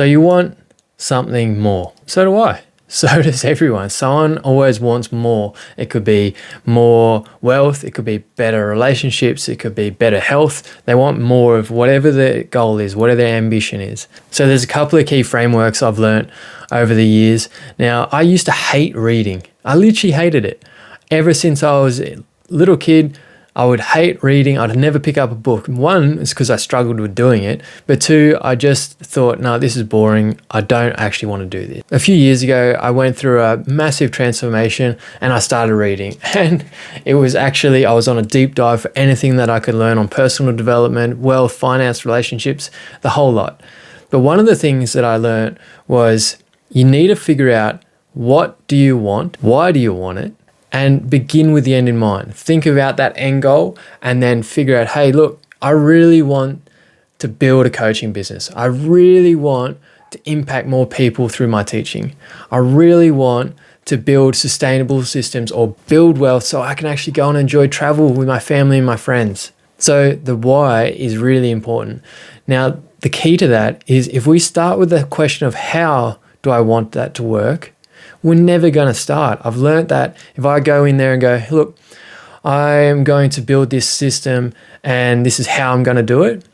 So you want something more. So do I. So does everyone. Someone always wants more. It could be more wealth. It could be better relationships. It could be better health. They want more of whatever their goal is, whatever their ambition is. So there's a couple of key frameworks I've learned over the years. Now, I used to hate reading. I literally hated it. Ever since I was a little kid, I would hate reading. I'd never pick up a book. One, is because I struggled with doing it. But two, I just thought, no, this is boring. I don't actually want to do this. A few years ago, I went through a massive transformation and I started reading. And it was actually, I was on a deep dive for anything that I could learn on personal development, wealth, finance, relationships, the whole lot. But one of the things that I learned was you need to figure out, what do you want? Why do you want it? And begin with the end in mind. Think about that end goal and then figure out, hey, look, I really want to build a coaching business. I really want to impact more people through my teaching. I really want to build sustainable systems or build wealth so I can actually go and enjoy travel with my family and my friends. So the why is really important. Now, the key to that is if we start with the question of how do I want that to work, we're never going to start. I've learned that if I go in there and go, look, I am going to build this system and this is how I'm going to do it,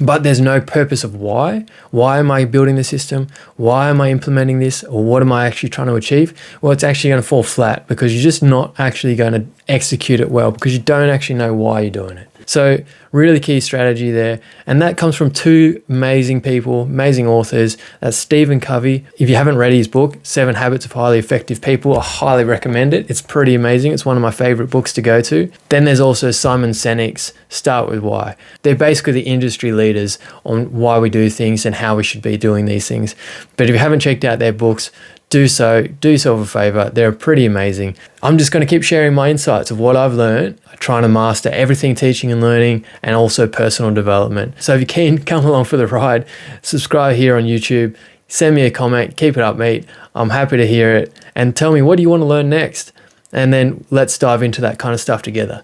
but there's no purpose of why. Why am I building the system? Why am I implementing this? Or what am I actually trying to achieve? Well, it's actually going to fall flat because you're just not actually going to execute it well because you don't actually know why you're doing it. So really key strategy there. And that comes from two amazing people, amazing authors. That's Stephen Covey. If you haven't read his book, 7 Habits of Highly Effective People, I highly recommend it. It's pretty amazing. It's one of my favorite books to go to. Then there's also Simon Sinek's Start With Why. They're basically the industry leaders on why we do things and how we should be doing these things. But if you haven't checked out their books, do yourself a favor. They're pretty amazing. I'm just going to keep sharing my insights of what I've learned, trying to master everything teaching and learning and also personal development. So if you're keen, come along for the ride. Subscribe here on YouTube. Send me a comment. Keep it up, mate. I'm happy to hear it. And tell me, what do you want to learn next? And then let's dive into that kind of stuff together.